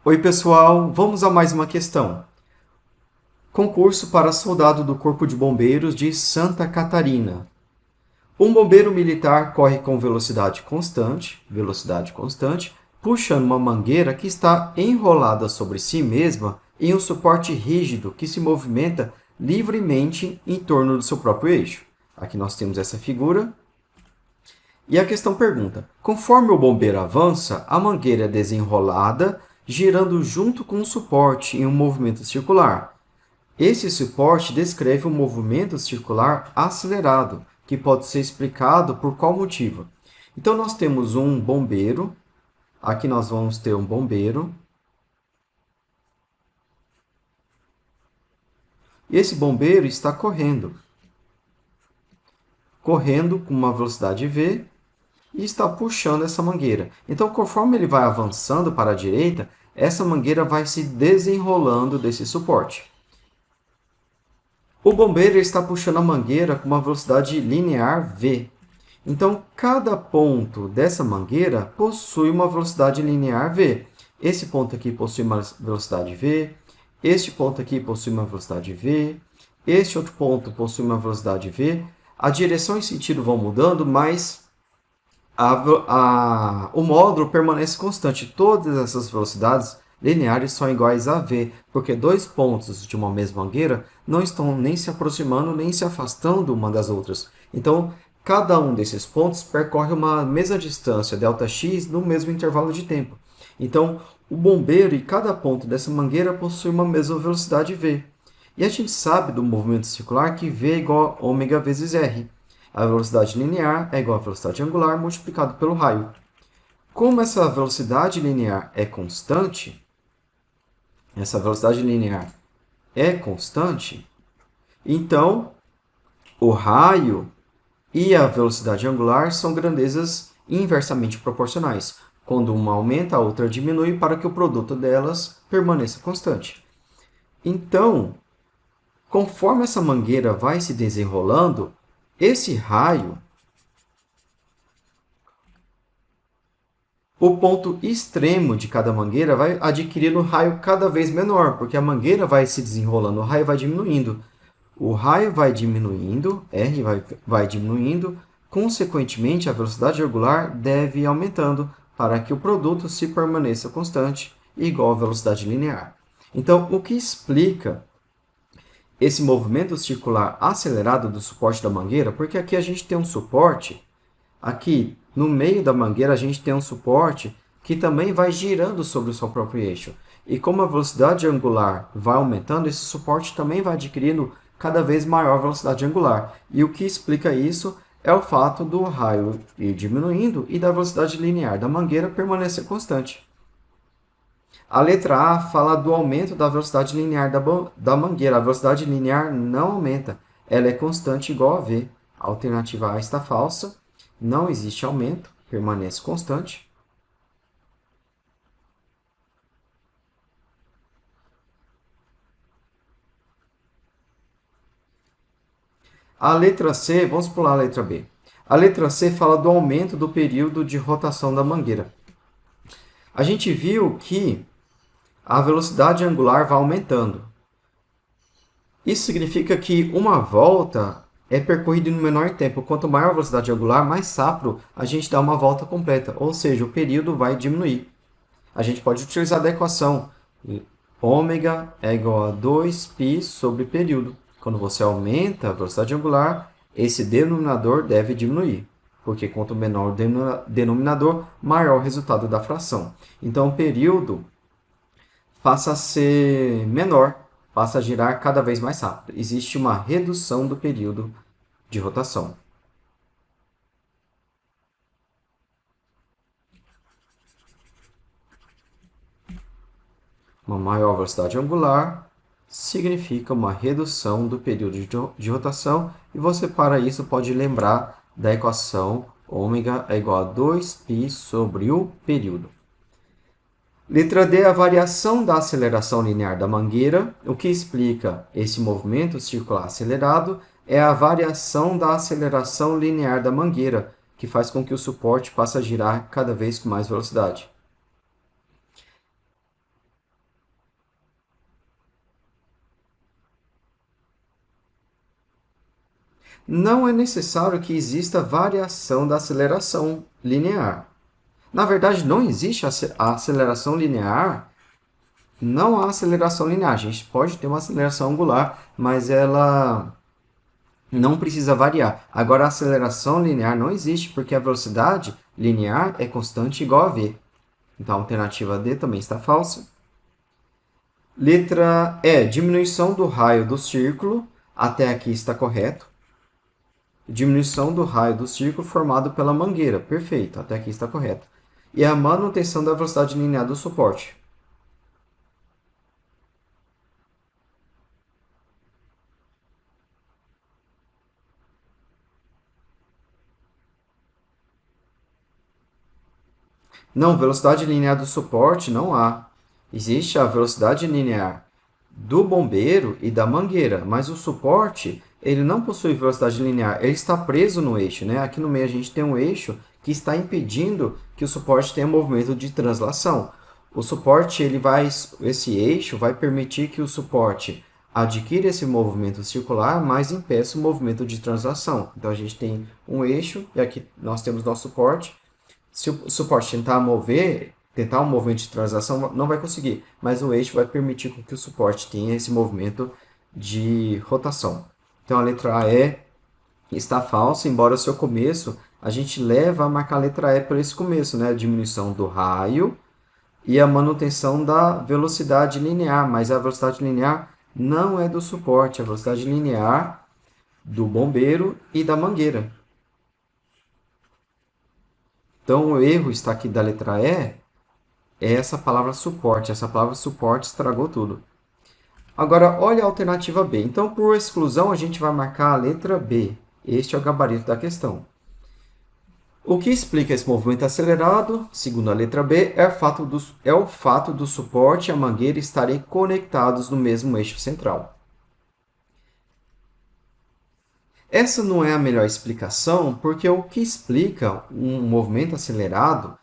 Oi pessoal, vamos a mais uma questão. Concurso para soldado do Corpo de Bombeiros de Santa Catarina. Um bombeiro militar corre com velocidade constante, puxando uma mangueira que está enrolada sobre si mesma em um suporte rígido que se movimenta livremente em torno do seu próprio eixo. Aqui nós temos essa figura. E a questão pergunta: conforme o bombeiro avança, a mangueira é desenrolada, girando junto com o suporte em um movimento circular. Esse suporte descreve um movimento circular acelerado, que pode ser explicado por qual motivo. Então, nós temos um bombeiro. Aqui nós vamos ter um bombeiro. E esse bombeiro está correndo com uma velocidade v, e está puxando essa mangueira. Então, conforme ele vai avançando para a direita, essa mangueira vai se desenrolando desse suporte. O bombeiro está puxando a mangueira com uma velocidade linear v. Então, cada ponto dessa mangueira possui uma velocidade linear v. Esse ponto aqui possui uma velocidade v, este ponto aqui possui uma velocidade v, este outro ponto possui uma velocidade v. A direção e sentido vão mudando, mas o módulo permanece constante. Todas essas velocidades lineares são iguais a v, porque dois pontos de uma mesma mangueira não estão nem se aproximando nem se afastando uma das outras. Então, cada um desses pontos percorre uma mesma distância, ΔX, no mesmo intervalo de tempo. Então, o bombeiro e cada ponto dessa mangueira possui uma mesma velocidade v. E a gente sabe do movimento circular que v é igual a ômega vezes r. A velocidade linear é igual à velocidade angular multiplicado pelo raio. Como essa velocidade linear é constante, então o raio e a velocidade angular são grandezas inversamente proporcionais. Quando uma aumenta, a outra diminui para que o produto delas permaneça constante. Então, conforme essa mangueira vai se desenrolando, esse raio, o ponto extremo de cada mangueira vai adquirindo um raio cada vez menor, porque a mangueira vai se desenrolando, o raio vai diminuindo. O raio vai diminuindo, R vai diminuindo, consequentemente, a velocidade angular deve ir aumentando para que o produto se permaneça constante, igual à velocidade linear. Então, o que explica esse movimento circular acelerado do suporte da mangueira? Porque aqui a gente tem um suporte, aqui no meio da mangueira a gente tem um suporte que também vai girando sobre o seu próprio eixo. E como a velocidade angular vai aumentando, esse suporte também vai adquirindo cada vez maior velocidade angular. E o que explica isso é o fato do raio ir diminuindo e da velocidade linear da mangueira permanecer constante. A letra A fala do aumento da velocidade linear da mangueira. A velocidade linear não aumenta, ela é constante igual a v. A alternativa A está falsa, não existe aumento, permanece constante. A letra C, vamos pular a letra B. A letra C fala do aumento do período de rotação da mangueira. A gente viu que a velocidade angular vai aumentando. Isso significa que uma volta é percorrida no menor tempo. Quanto maior a velocidade angular, mais rápido a gente dá uma volta completa, ou seja, o período vai diminuir. A gente pode utilizar da equação ômega é igual a 2π sobre período. Quando você aumenta a velocidade angular, esse denominador deve diminuir, porque quanto menor o denominador, maior o resultado da fração. Então, o período passa a ser menor, passa a girar cada vez mais rápido. Existe uma redução do período de rotação. Uma maior velocidade angular significa uma redução do período de rotação, e você, para isso, pode lembrar da equação ômega é igual a 2π sobre o período. Letra D, a variação da aceleração linear da mangueira. O que explica esse movimento circular acelerado é a variação da aceleração linear da mangueira, que faz com que o suporte passe a girar cada vez com mais velocidade. Não é necessário que exista variação da aceleração linear. Na verdade, não existe a aceleração linear. Não há aceleração linear. A gente pode ter uma aceleração angular, mas ela não precisa variar. Agora, a aceleração linear não existe, porque a velocidade linear é constante igual a v. Então, a alternativa D também está falsa. Letra E, diminuição do raio do círculo. Até aqui está correto. Diminuição do raio do círculo formado pela mangueira. Perfeito, até aqui está correto. E a manutenção da velocidade linear do suporte. Não, velocidade linear do suporte não há. Existe a velocidade linear do bombeiro e da mangueira, mas o suporte ele não possui velocidade linear, ele está preso no eixo, né? Aqui no meio a gente tem um eixo que está impedindo que o suporte tenha movimento de translação. O suporte, esse eixo vai permitir que o suporte adquira esse movimento circular, mas impeça o movimento de translação. Então a gente tem um eixo e aqui nós temos nosso suporte. Se o suporte tentar um movimento de translação, não vai conseguir, mas o eixo vai permitir que o suporte tenha esse movimento de rotação. Então a letra E está falsa, embora o seu começo a gente leva a marcar a letra E por esse começo, né? A diminuição do raio e a manutenção da velocidade linear, mas a velocidade linear não é do suporte, é a velocidade linear do bombeiro e da mangueira. Então o erro está aqui da letra E, é essa palavra suporte. Essa palavra suporte estragou tudo. Agora, olha a alternativa B. Então, por exclusão, a gente vai marcar a letra B. Este é o gabarito da questão. O que explica esse movimento acelerado, segundo a letra B, é o fato do suporte e a mangueira estarem conectados no mesmo eixo central. Essa não é a melhor explicação, porque o que explica um movimento acelerado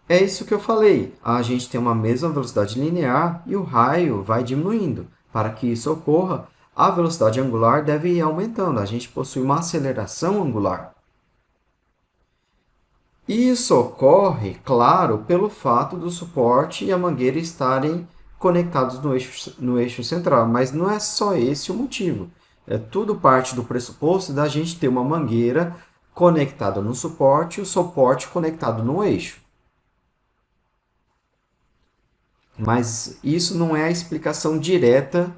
é isso que eu falei. A gente tem uma mesma velocidade linear e o raio vai diminuindo. Para que isso ocorra, a velocidade angular deve ir aumentando. A gente possui uma aceleração angular. Isso ocorre, claro, pelo fato do suporte e a mangueira estarem conectados no eixo central, mas não é só esse o motivo. É tudo parte do pressuposto da gente ter uma mangueira conectada no suporte e o suporte conectado no eixo. Mas isso não é a explicação direta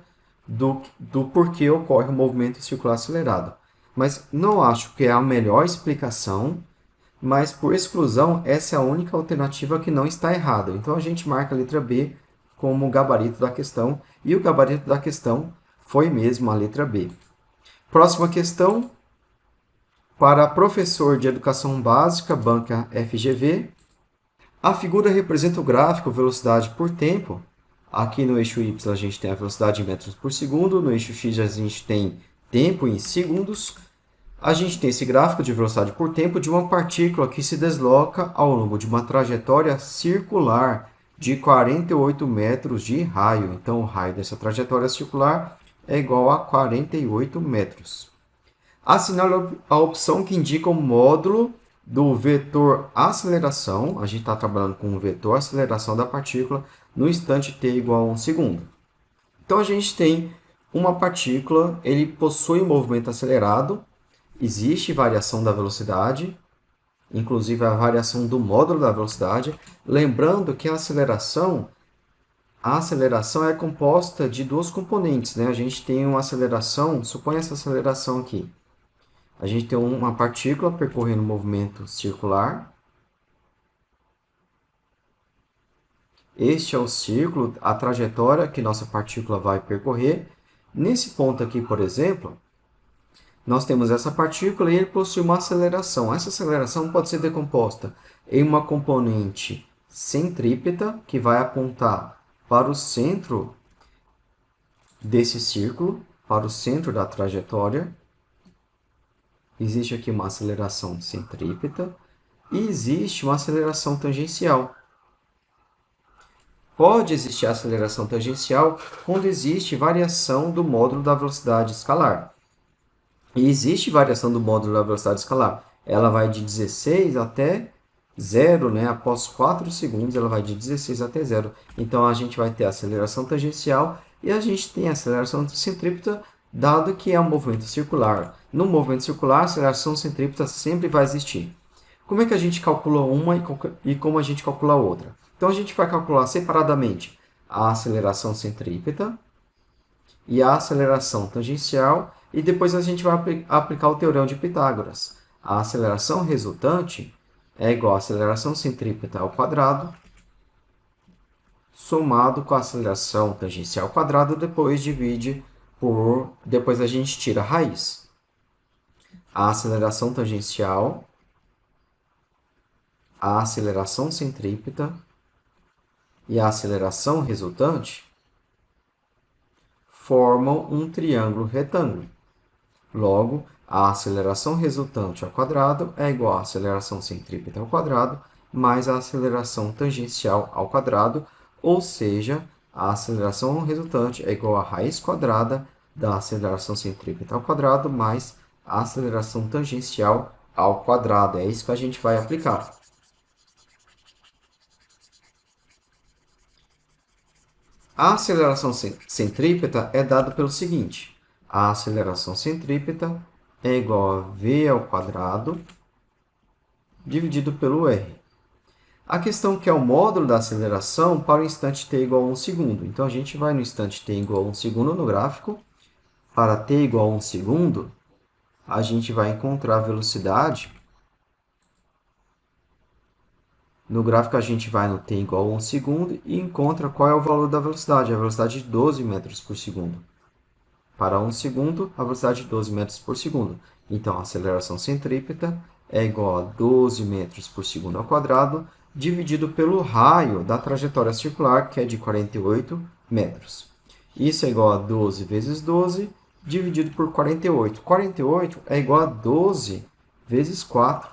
do porquê ocorre o movimento circular acelerado. Mas não acho que é a melhor explicação, mas por exclusão, essa é a única alternativa que não está errada. Então a gente marca a letra B como o gabarito da questão, e o gabarito da questão foi mesmo a letra B. Próxima questão, para professor de educação básica, banca FGV. A figura representa o gráfico velocidade por tempo. Aqui no eixo Y a gente tem a velocidade em metros por segundo, no eixo X a gente tem tempo em segundos. A gente tem esse gráfico de velocidade por tempo de uma partícula que se desloca ao longo de uma trajetória circular de 48 metros de raio. Então, o raio dessa trajetória circular é igual a 48 metros. Assinale a opção que indica o módulo do vetor aceleração. A gente está trabalhando com o vetor aceleração da partícula no instante t igual a 1 segundo. Então, a gente tem uma partícula, ele possui um movimento acelerado, existe variação da velocidade, inclusive a variação do módulo da velocidade. Lembrando que a aceleração é composta de duas componentes, né? A gente tem uma aceleração, suponha essa aceleração aqui. A gente tem uma partícula percorrendo um movimento circular. Este é o círculo, a trajetória que nossa partícula vai percorrer. Nesse ponto aqui, por exemplo, nós temos essa partícula e ele possui uma aceleração. Essa aceleração pode ser decomposta em uma componente centrípeta, que vai apontar para o centro desse círculo, para o centro da trajetória. Existe aqui uma aceleração centrípeta e existe uma aceleração tangencial. Pode existir aceleração tangencial quando existe variação do módulo da velocidade escalar. E existe variação do módulo da velocidade escalar. Ela vai de 16 até 0, né? Após 4 segundos, ela vai de 16 até 0. Então, a gente vai ter aceleração tangencial e a gente tem aceleração centrípeta, dado que é um movimento circular. No movimento circular, a aceleração centrípeta sempre vai existir. Como é que a gente calcula uma e como a gente calcula a outra? Então, a gente vai calcular separadamente a aceleração centrípeta e a aceleração tangencial, e depois a gente vai aplicar o teorema de Pitágoras. A aceleração resultante é igual a aceleração centrípeta ao quadrado, somado com a aceleração tangencial ao quadrado, depois a gente tira a raiz. A aceleração tangencial, a aceleração centrípeta e a aceleração resultante formam um triângulo retângulo. Logo, a aceleração resultante ao quadrado é igual à aceleração centrípeta ao quadrado mais a aceleração tangencial ao quadrado, ou seja, a aceleração resultante é igual à raiz quadrada da aceleração centrípeta ao quadrado mais a aceleração tangencial ao quadrado. É isso que a gente vai aplicar. A aceleração centrípeta é dada pelo seguinte: a aceleração centrípeta é igual a v ao quadrado dividido pelo r. A questão que é o módulo da aceleração para o instante t igual a 1 segundo. Então, a gente vai no instante t igual a 1 segundo no gráfico. Para t igual a 1 segundo, a gente vai encontrar a velocidade. No gráfico, a gente vai no t igual a 1 segundo e encontra qual é o valor da velocidade. A velocidade de 12 metros por segundo. Para 1 segundo, a velocidade de 12 metros por segundo. Então, a aceleração centrípeta é igual a 12 metros por segundo ao quadrado, dividido pelo raio da trajetória circular, que é de 48 metros. Isso é igual a 12 vezes 12, dividido por 48. 48 é igual a 12 vezes 4.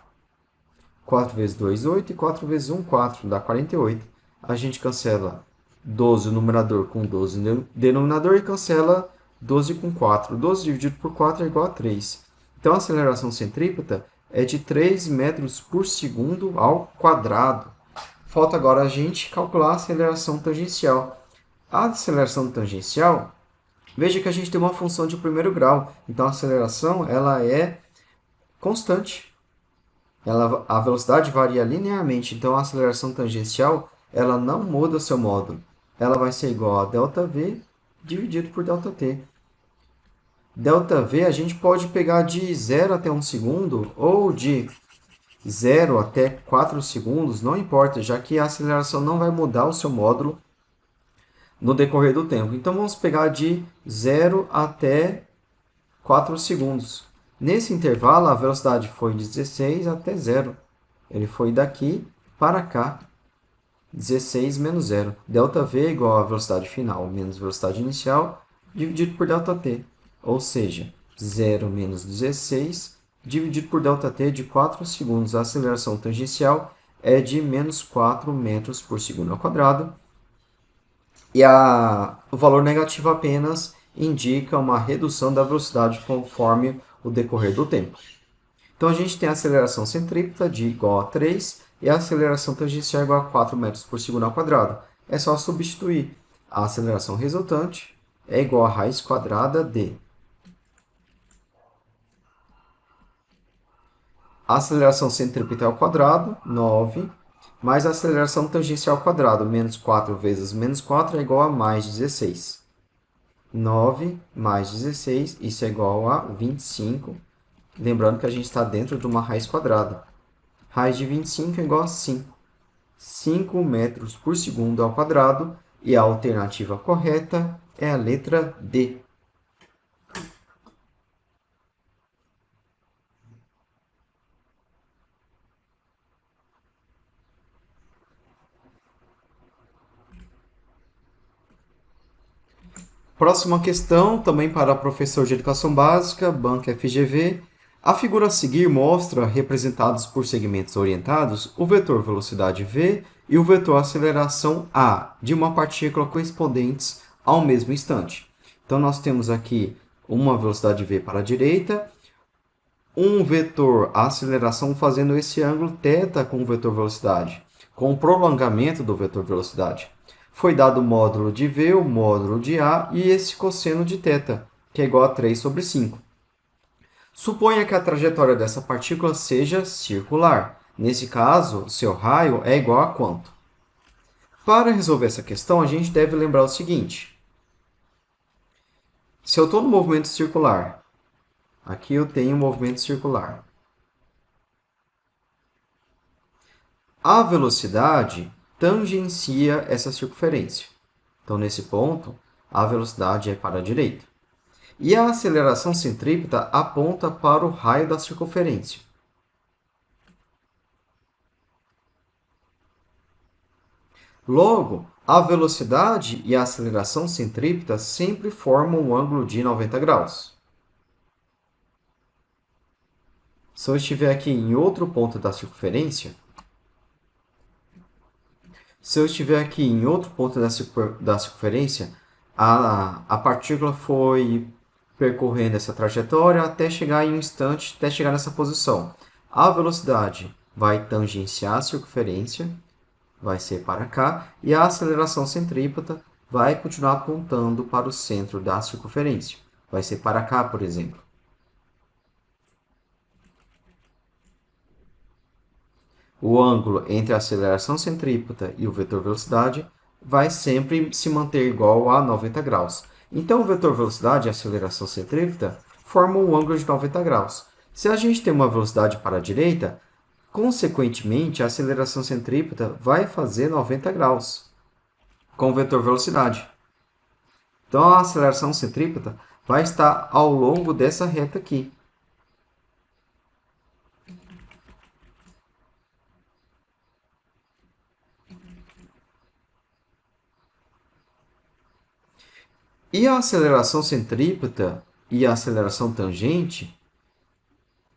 4 vezes 2, 8, e 4 vezes 1, 4, dá 48. A gente cancela 12 no numerador com 12 no denominador e cancela 12 com 4. 12 dividido por 4 é igual a 3. Então, a aceleração centrípeta é de 3 metros por segundo ao quadrado. Falta agora a gente calcular a aceleração tangencial. A aceleração tangencial, veja que a gente tem uma função de primeiro grau. Então, a aceleração ela é constante. A velocidade varia linearmente. Então, a aceleração tangencial ela não muda o seu módulo. Ela vai ser igual a ΔV dividido por ΔT. ΔV a gente pode pegar de 0 até 1 segundo ou de 0 até 4 segundos, não importa, já que a aceleração não vai mudar o seu módulo no decorrer do tempo. Então, vamos pegar de 0 até 4 segundos. Nesse intervalo, a velocidade foi de 16 até 0. Ele foi daqui para cá. 16 menos 0. ΔV é igual a velocidade final menos velocidade inicial, dividido por ΔT. Ou seja, 0 menos 16, dividido por ΔT de 4 segundos. A aceleração tangencial é de menos 4 metros por segundo ao quadrado. E o valor negativo apenas indica uma redução da velocidade conforme o decorrer do tempo. Então, a gente tem a aceleração centrípeta de igual a 3 e a aceleração tangencial igual a 4 metros por segundo ao quadrado. É só substituir. A aceleração resultante é igual a raiz quadrada de a aceleração centrípeta ao quadrado, 9, mais a aceleração tangencial ao quadrado, menos 4 vezes menos 4 é igual a mais 16. 9 mais 16, isso é igual a 25. Lembrando que a gente está dentro de uma raiz quadrada. Raiz de 25 é igual a 5. 5 metros por segundo ao quadrado. E a alternativa correta é a letra D. Próxima questão, também para professor de educação básica, banco FGV. A figura a seguir mostra, representados por segmentos orientados, o vetor velocidade v e o vetor aceleração a de uma partícula correspondentes ao mesmo instante. Então, nós temos aqui uma velocidade v para a direita, um vetor aceleração fazendo esse ângulo θ com o vetor velocidade, com o prolongamento do vetor velocidade. Foi dado o módulo de v, o módulo de a e esse cosseno de θ, que é igual a 3 sobre 5. Suponha que a trajetória dessa partícula seja circular. Nesse caso, seu raio é igual a quanto? Para resolver essa questão, a gente deve lembrar o seguinte. Se eu estou no movimento circular, aqui eu tenho um movimento circular. A velocidade tangencia essa circunferência. Então, nesse ponto, a velocidade é para a direita. E a aceleração centrípeta aponta para o raio da circunferência. Logo, a velocidade e a aceleração centrípeta sempre formam um ângulo de 90 graus. Se eu estiver aqui em outro ponto da circunferência, a partícula foi percorrendo essa trajetória até chegar em um instante, até chegar nessa posição. A velocidade vai tangenciar a circunferência, vai ser para cá, e a aceleração centrípeta vai continuar apontando para o centro da circunferência. Vai ser para cá, por exemplo. O ângulo entre a aceleração centrípeta e o vetor velocidade vai sempre se manter igual a 90 graus. Então, o vetor velocidade e a aceleração centrípeta formam um ângulo de 90 graus. Se a gente tem uma velocidade para a direita, consequentemente, a aceleração centrípeta vai fazer 90 graus com o vetor velocidade. Então, a aceleração centrípeta vai estar ao longo dessa reta aqui. E a aceleração centrípeta e a aceleração tangente,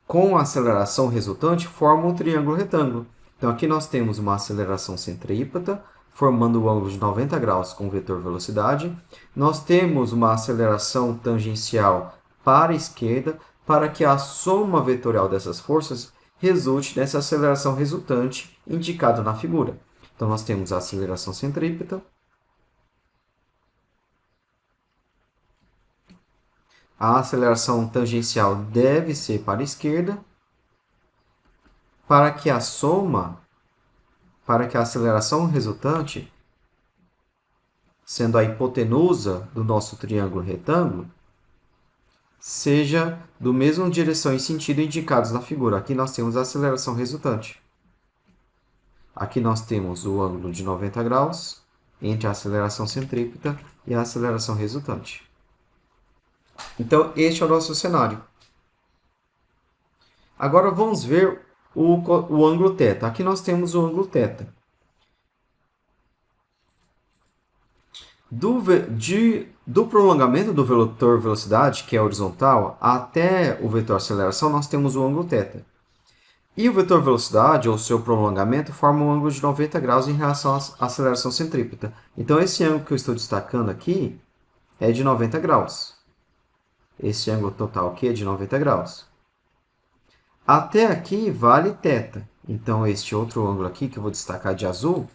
com a aceleração resultante, formam um triângulo retângulo. Então, aqui nós temos uma aceleração centrípeta, formando o ângulo de 90 graus com o vetor velocidade. Nós temos uma aceleração tangencial para a esquerda, para que a soma vetorial dessas forças resulte nessa aceleração resultante indicada na figura. Então, nós temos a aceleração centrípeta, a aceleração tangencial deve ser para a esquerda, para que a aceleração resultante, sendo a hipotenusa do nosso triângulo retângulo, seja do mesmo direção e sentido indicados na figura. Aqui nós temos a aceleração resultante. Aqui nós temos o ângulo de 90 graus entre a aceleração centrípeta e a aceleração resultante. Então, este é o nosso cenário. Agora, vamos ver o ângulo θ. Aqui nós temos o ângulo θ. Do prolongamento do vetor velocidade, que é horizontal, até o vetor aceleração, nós temos o ângulo θ. E o vetor velocidade, ou seu prolongamento, forma um ângulo de 90 graus em relação à aceleração centrípeta. Então, esse ângulo que eu estou destacando aqui é de 90 graus. Esse ângulo total aqui é de 90 graus. Até aqui vale θ. Então, este outro ângulo aqui, que eu vou destacar de azul,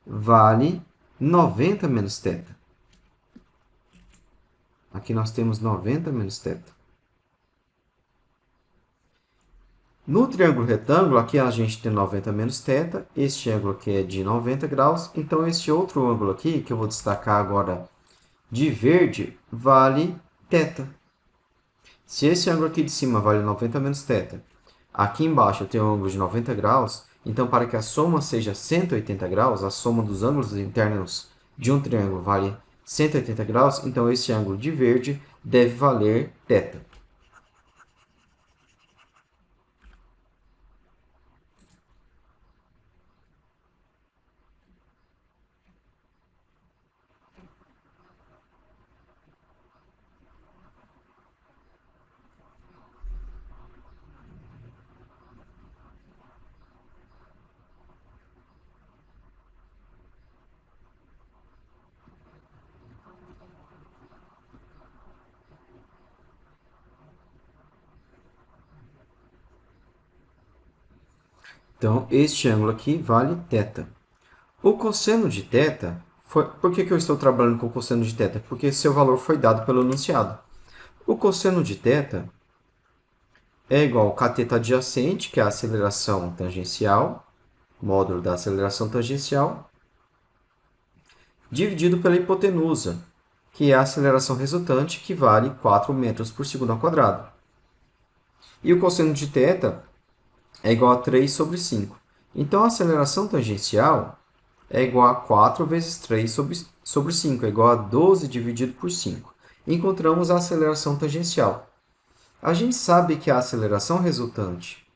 vale 90 menos θ. Aqui nós temos 90 menos θ. No triângulo retângulo, aqui a gente tem 90 menos θ. Este ângulo aqui é de 90 graus. Então, este outro ângulo aqui, que eu vou destacar agora de verde, vale θ. Se esse ângulo aqui de cima vale 90 menos θ, aqui embaixo eu tenho um ângulo de 90 graus, então para que a soma seja 180 graus, a soma dos ângulos internos de um triângulo vale 180 graus, então esse ângulo de verde deve valer θ. Então, este ângulo aqui vale θ. O cosseno de θ, por que eu estou trabalhando com o cosseno de θ? Porque seu valor foi dado pelo enunciado. O cosseno de θ é igual ao cateto adjacente, que é a aceleração tangencial, módulo da aceleração tangencial, dividido pela hipotenusa, que é a aceleração resultante, que vale 4 metros por segundo ao quadrado. E o cosseno de θ é igual a 3 sobre 5. Então, a aceleração tangencial é igual a 4 vezes 3 sobre 5, é igual a 12 dividido por 5. Encontramos a aceleração tangencial. A gente sabe que a aceleração resultante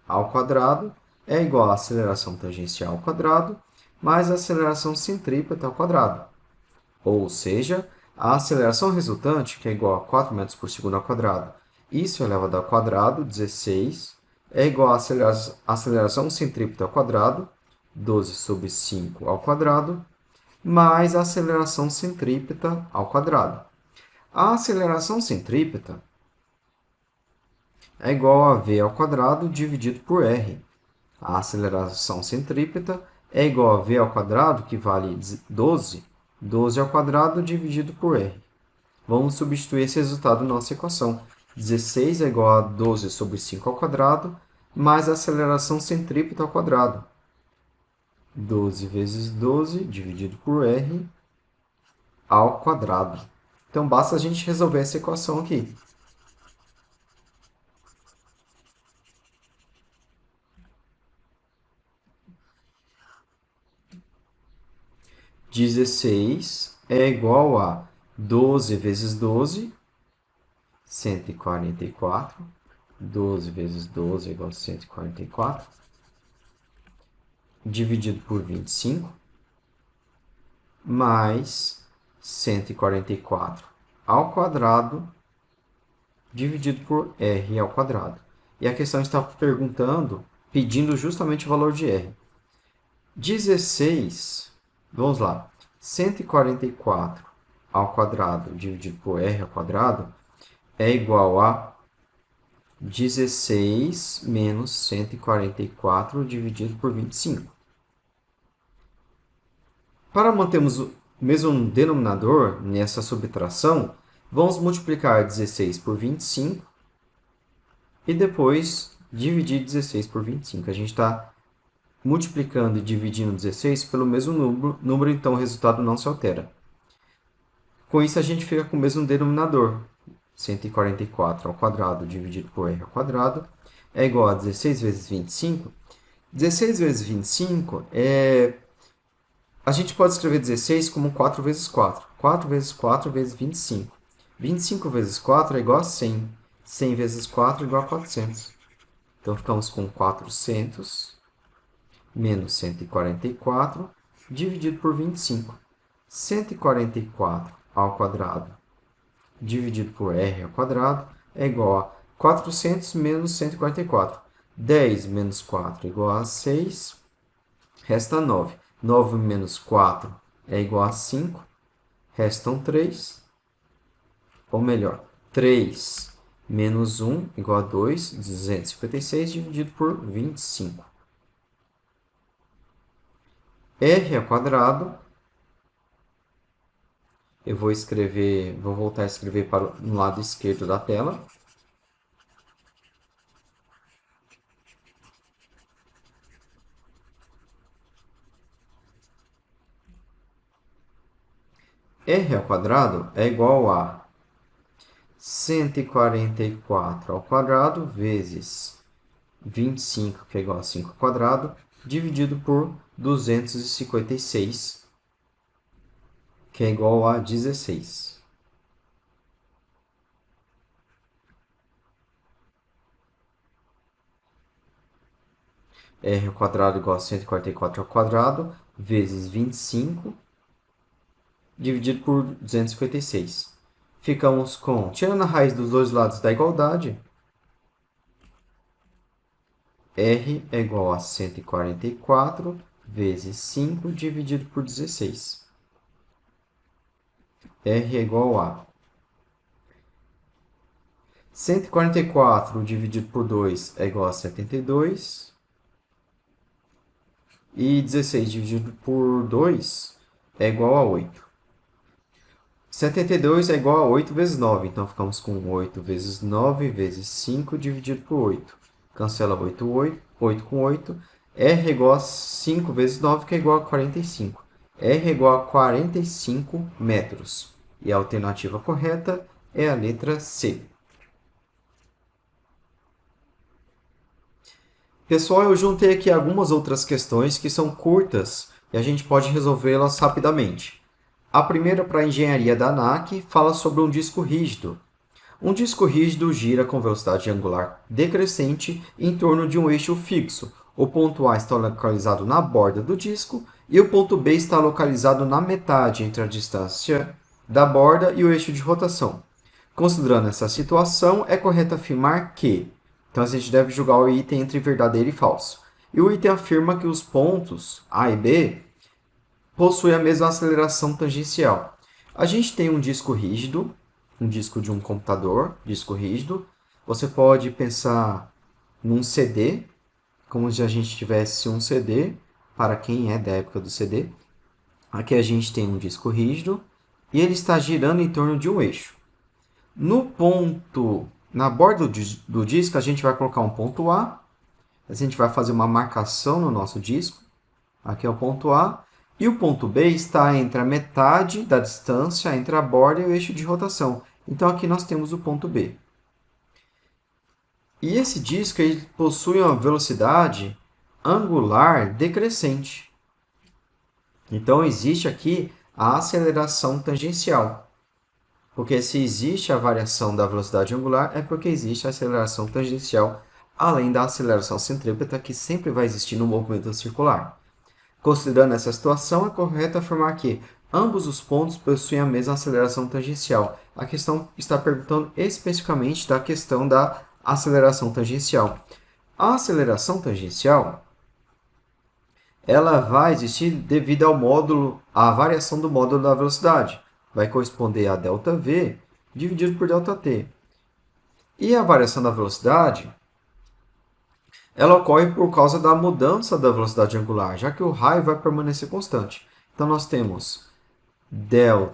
ao quadrado é igual à aceleração tangencial ao quadrado mais a aceleração centrípeta ao quadrado. Ou seja, a aceleração resultante, que é igual a 4 metros por segundo ao quadrado, isso elevado ao quadrado, 16, é igual à aceleração centrípeta ao quadrado, 12 sobre 5 ao quadrado, mais a aceleração centrípeta ao quadrado. A aceleração centrípeta é igual a v ao quadrado dividido por r. A aceleração centrípeta é igual a v ao quadrado, que vale 12, 12 ao quadrado dividido por r. Vamos substituir esse resultado na nossa equação. 16 é igual a 12 sobre 5 ao quadrado, mais a aceleração centrípeta ao quadrado. 12 vezes 12 dividido por r ao quadrado. Então, basta a gente resolver essa equação aqui. Dezesseis é igual a 12 vezes 12, 144. 12 vezes 12 é igual a 144. Dividido por 25, mais 144 ao quadrado, dividido por r ao quadrado. E a questão está pedindo justamente o valor de r. 16, vamos lá, 144 ao quadrado dividido por r ao quadrado é igual a 16 menos 144 dividido por 25. Para mantermos o mesmo denominador nessa subtração, vamos multiplicar 16 por 25 e depois dividir 16 por 25. A gente está multiplicando e dividindo 16 pelo mesmo número, então o resultado não se altera. Com isso, a gente fica com o mesmo denominador. 144 ao quadrado dividido por r ao quadrado é igual a 16 vezes 25. 16 vezes 25 a gente pode escrever 16 como 4 vezes 4. 4 vezes 4 vezes 25. 25 vezes 4 é igual a 100. 100 vezes 4 é igual a 400. Então, ficamos com 400 menos 144 dividido por 25. 144 ao quadrado dividido por r ao quadrado é igual a 400 menos 144. 10 menos 4 é igual a 6, resta 9. 9 menos 4 é igual a 5, restam 3. Ou melhor, 3 menos 1 igual a 2, 256 dividido por 25. R ao quadrado, eu vou voltar a escrever para o lado esquerdo da tela. R ao quadrado é igual a 144 ao quadrado vezes 25, que é igual a 5 ao quadrado, dividido por 256, que é igual a 16. R ao quadrado igual a 144 ao quadrado vezes 25, dividido por 256. Ficamos com, tirando a raiz dos dois lados da igualdade, R é igual a 144 vezes 5 dividido por 16. R é igual a 144 dividido por 2 é igual a 72. E 16 dividido por 2 é igual a 8. 72 é igual a 8 vezes 9. Então, ficamos com 8 vezes 9 vezes 5 dividido por 8. Cancela 8 com 8. R é igual a 5 vezes 9, que é igual a 45. R é igual a 45 metros. E a alternativa correta é a letra C. Pessoal, eu juntei aqui algumas outras questões que são curtas e a gente pode resolvê-las rapidamente. A primeira, para a engenharia da ANAC, fala sobre um disco rígido. Um disco rígido gira com velocidade angular decrescente em torno de um eixo fixo. O ponto A está localizado na borda do disco e o ponto B está localizado na metade entre a distância da borda e o eixo de rotação. Considerando essa situação, é correto afirmar que... Então, a gente deve julgar o item entre verdadeiro e falso. E o item afirma que os pontos A e B possuem a mesma aceleração tangencial. A gente tem um disco rígido, um disco de um computador, disco rígido. Você pode pensar num CD, como se a gente tivesse um CD, para quem é da época do CD. Aqui a gente tem um disco rígido e ele está girando em torno de um eixo. Na borda do disco, a gente vai colocar um ponto A. A gente vai fazer uma marcação no nosso disco. Aqui é o ponto A. E o ponto B está entre a metade da distância entre a borda e o eixo de rotação. Então, aqui nós temos o ponto B. E esse disco ele possui uma velocidade angular decrescente. Então, existe aqui a aceleração tangencial. Porque se existe a variação da velocidade angular, é porque existe a aceleração tangencial, além da aceleração centrípeta, que sempre vai existir no movimento circular. Considerando essa situação, é correto afirmar que ambos os pontos possuem a mesma aceleração tangencial. A questão está perguntando especificamente da questão da aceleração tangencial. A aceleração tangencial ela vai existir devido à variação do módulo da velocidade. Vai corresponder a ΔV dividido por ΔT. E a variação da velocidade ela ocorre por causa da mudança da velocidade angular, já que o raio vai permanecer constante. Então, nós temos ΔΩr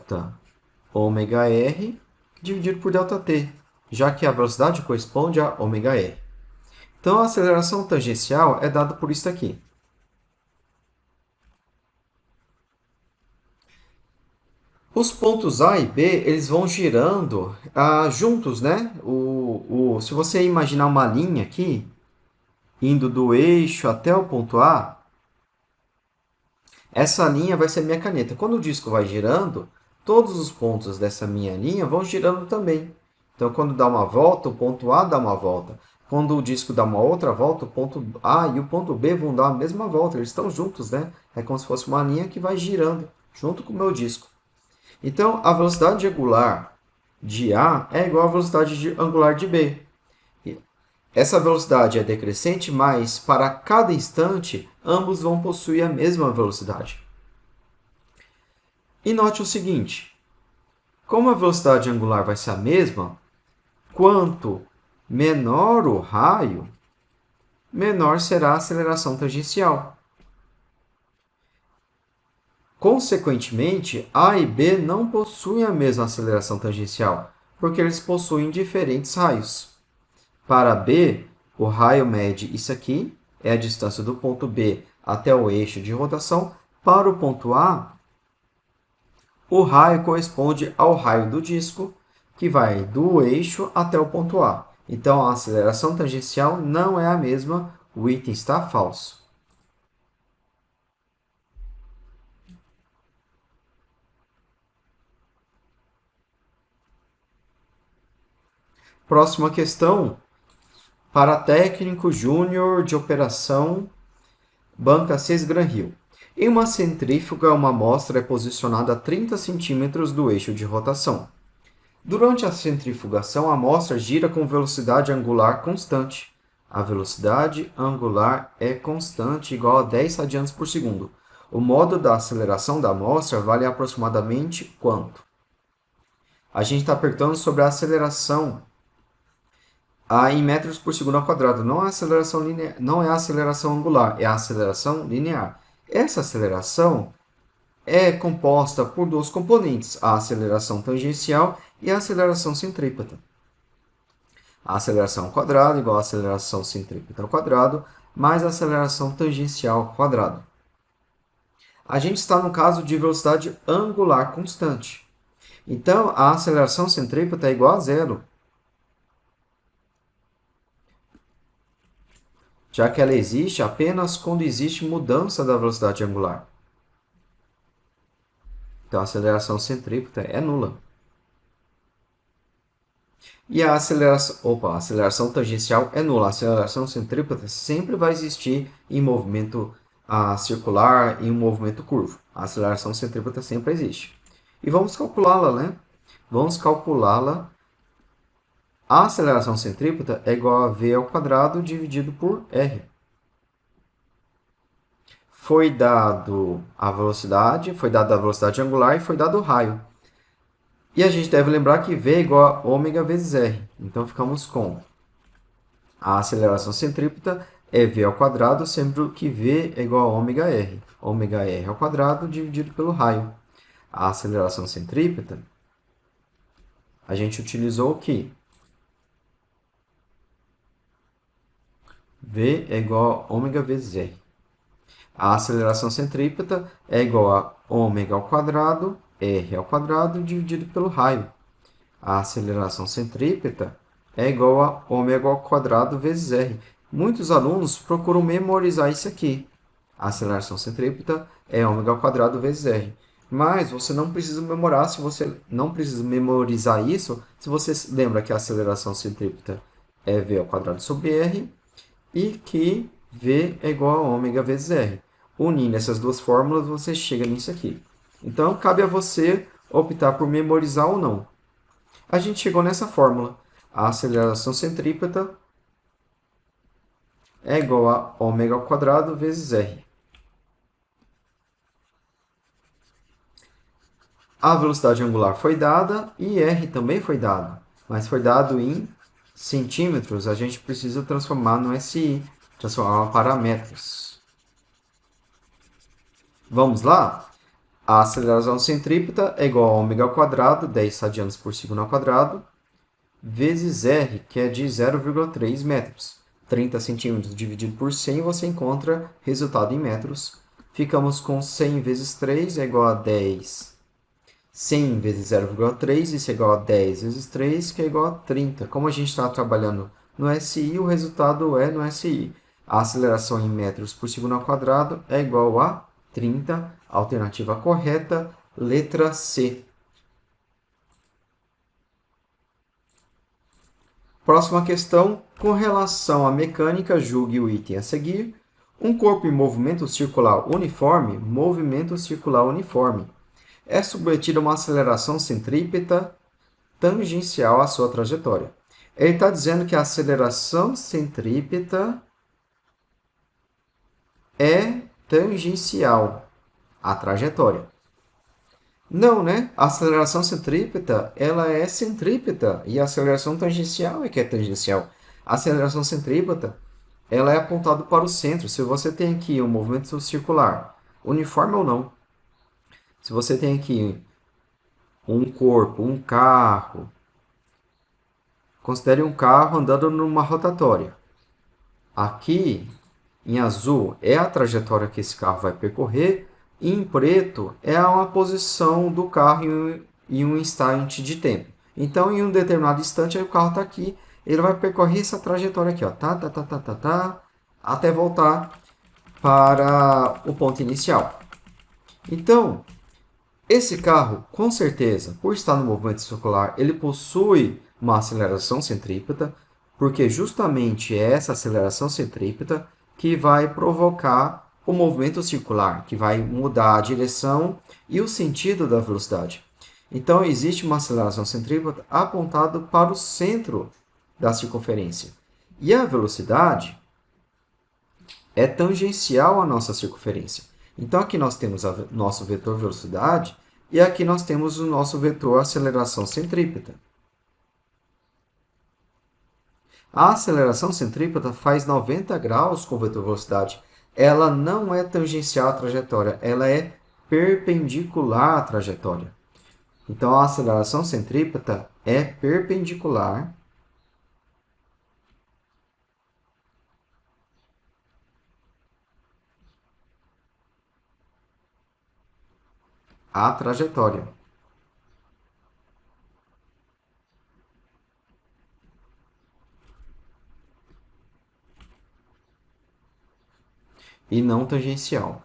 dividido por ΔT, já que a velocidade corresponde a ωr. Então, a aceleração tangencial é dada por isso aqui. Os pontos A e B eles vão girando juntos, né? Se você imaginar uma linha aqui, indo do eixo até o ponto A, essa linha vai ser minha caneta. Quando o disco vai girando, todos os pontos dessa minha linha vão girando também. Então, quando dá uma volta, o ponto A dá uma volta. Quando o disco dá uma outra volta, o ponto A e o ponto B vão dar a mesma volta. Eles estão juntos, né? É como se fosse uma linha que vai girando junto com o meu disco. Então, a velocidade angular de A é igual à velocidade angular de B. Essa velocidade é decrescente, mas para cada instante, ambos vão possuir a mesma velocidade. E note o seguinte, como a velocidade angular vai ser a mesma, quanto menor o raio, menor será a aceleração tangencial. Consequentemente, A e B não possuem a mesma aceleração tangencial, porque eles possuem diferentes raios. Para B, o raio mede isso aqui, é a distância do ponto B até o eixo de rotação. Para o ponto A, o raio corresponde ao raio do disco, que vai do eixo até o ponto A. Então, a aceleração tangencial não é a mesma, o item está falso. Próxima questão, para técnico júnior de operação, banca 6 Gran Rio. Em uma centrífuga, uma amostra é posicionada a 30 centímetros do eixo de rotação. Durante a centrifugação, a amostra gira com velocidade angular constante. A velocidade angular é constante, igual a 10 radianos por segundo. O modo da aceleração da amostra vale aproximadamente quanto? A gente está perguntando sobre a aceleração em metros por segundo ao quadrado. Não é a aceleração linear, não é a aceleração angular, é a aceleração linear. Essa aceleração é composta por dois componentes, a aceleração tangencial e a aceleração centrípeta. A aceleração ao quadrado igual a aceleração centrípeta ao quadrado, mais a aceleração tangencial ao quadrado. A gente está no caso de velocidade angular constante. Então, a aceleração centrípeta é igual a zero, já que ela existe apenas quando existe mudança da velocidade angular. Então, a aceleração centrípeta é nula. E a aceleração tangencial é nula. A aceleração centrípeta sempre vai existir em movimento circular e em um movimento curvo. A aceleração centrípeta sempre existe. E vamos calculá-la, né? Vamos calculá-la. A aceleração centrípeta é igual a v ao quadrado dividido por r. Foi dado a velocidade, foi dada a velocidade angular e foi dado o raio. E a gente deve lembrar que v é igual a ômega vezes r. Então, ficamos com a aceleração centrípeta é v ao quadrado, sendo que v é igual a ômega r. Ômega r ao quadrado dividido pelo raio. A aceleração centrípeta, a gente utilizou o quê? V é igual a ômega vezes r. A aceleração centrípeta é igual a ômega ao quadrado, r ao quadrado, dividido pelo raio. A aceleração centrípeta é igual a ômega ao quadrado vezes r. Muitos alunos procuram memorizar isso aqui. A aceleração centrípeta é ômega ao quadrado vezes r. Mas você não precisa memorizar isso se você lembra que a aceleração centrípeta é v ao quadrado sobre r e que v é igual a ômega vezes r. Unindo essas duas fórmulas, você chega nisso aqui. Então, cabe a você optar por memorizar ou não. A gente chegou nessa fórmula. A aceleração centrípeta é igual a ômega ao quadrado vezes r. A velocidade angular foi dada e r também foi dado, mas foi dado em centímetros. A gente precisa transformar no SI, transformar para metros. Vamos lá? A aceleração centrípeta é igual a ômega ao quadrado, 10 radianos por segundo ao quadrado, vezes r, que é de 0,3 metros. 30 centímetros dividido por 100, você encontra resultado em metros. Ficamos com 100 vezes 3 é igual a 10. 100 vezes 0,3, isso é igual a 10 vezes 3, que é igual a 30. Como a gente está trabalhando no SI, o resultado é no SI. A aceleração em metros por segundo ao quadrado é igual a 30. Alternativa correta, letra C. Próxima questão. Com relação à mecânica, julgue o item a seguir. Um corpo em movimento circular uniforme, é submetido a uma aceleração centrípeta tangencial à sua trajetória. Ele está dizendo que a aceleração centrípeta é tangencial à trajetória. Não, né? A aceleração centrípeta, ela é centrípeta e a aceleração tangencial é que é tangencial. A aceleração centrípeta, ela é apontada para o centro. Se você tem aqui um movimento circular, uniforme ou não, se você tem aqui um corpo, um carro, considere um carro andando numa rotatória. Aqui, em azul, é a trajetória que esse carro vai percorrer, e em preto é uma posição do carro em um instante de tempo. Então, em um determinado instante, aí o carro está aqui, ele vai percorrer essa trajetória aqui, ó, até voltar para o ponto inicial. Então, esse carro, com certeza, por estar no movimento circular, ele possui uma aceleração centrípeta, porque justamente é essa aceleração centrípeta que vai provocar o movimento circular, que vai mudar a direção e o sentido da velocidade. Então, existe uma aceleração centrípeta apontada para o centro da circunferência. E a velocidade é tangencial à nossa circunferência. Então, aqui nós temos o nosso vetor velocidade e aqui nós temos o nosso vetor aceleração centrípeta. A aceleração centrípeta faz 90 graus com o vetor velocidade. ela não é tangencial à trajetória, ela é perpendicular à trajetória. Então, a aceleração centrípeta é perpendicular à trajetória. E não tangencial.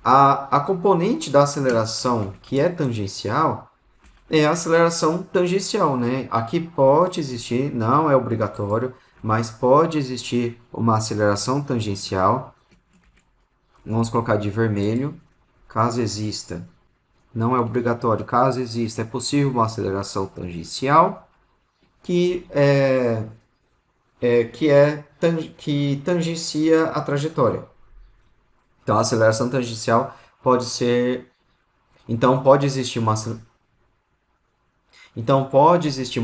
A componente da aceleração que é tangencial é a aceleração tangencial, né? Aqui pode existir, não é obrigatório, mas pode existir uma aceleração tangencial. Vamos colocar de vermelho, caso exista. Não é obrigatório, caso exista, é possível uma aceleração tangencial que tangencia a trajetória. Então, a aceleração tangencial pode ser. Então, pode existir uma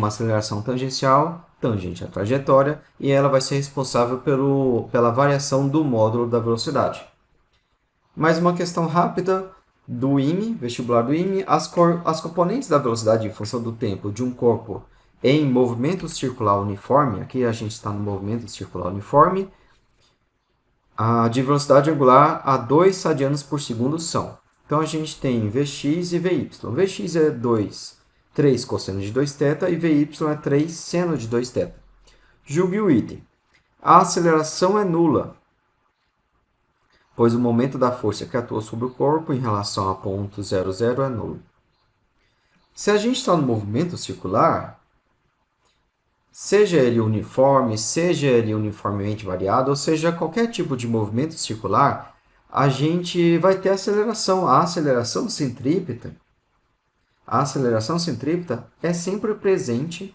aceleração tangencial tangente à trajetória e ela vai ser responsável pela variação do módulo da velocidade. Mais uma questão rápida do IME, vestibular do IME. As componentes da velocidade em função do tempo de um corpo em movimento circular uniforme, aqui a gente está no movimento circular uniforme, de velocidade angular a 2 radianos por segundo são. Então, a gente tem Vx e Vy. Vx é 3 cosseno de 2θ e Vy é 3 seno de 2θ. Julgue o item. A aceleração é nula, pois o momento da força que atua sobre o corpo em relação a ponto 0, 0 é nulo. Se a gente está no movimento circular, seja ele uniforme, seja ele uniformemente variado, ou seja, qualquer tipo de movimento circular, a gente vai ter aceleração. A aceleração centrípeta é sempre presente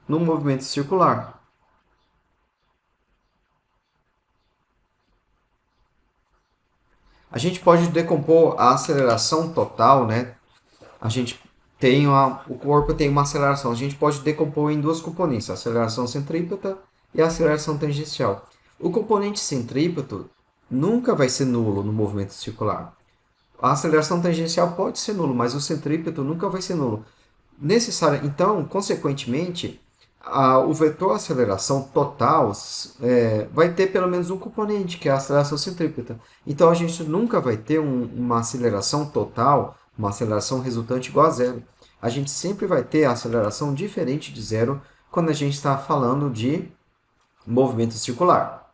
no movimento circular. A gente pode decompor a aceleração total, né? O corpo tem uma aceleração. A gente pode decompor em duas componentes, a aceleração centrípeta e a aceleração tangencial. O componente centrípeto nunca vai ser nulo no movimento circular. A aceleração tangencial pode ser nulo, mas o centrípeto nunca vai ser nulo. Então, consequentemente, o vetor aceleração total vai ter pelo menos um componente, que é a aceleração centrípeta. Então, a gente nunca vai ter uma aceleração total, uma aceleração resultante igual a zero. A gente sempre vai ter a aceleração diferente de zero quando a gente está falando de movimento circular.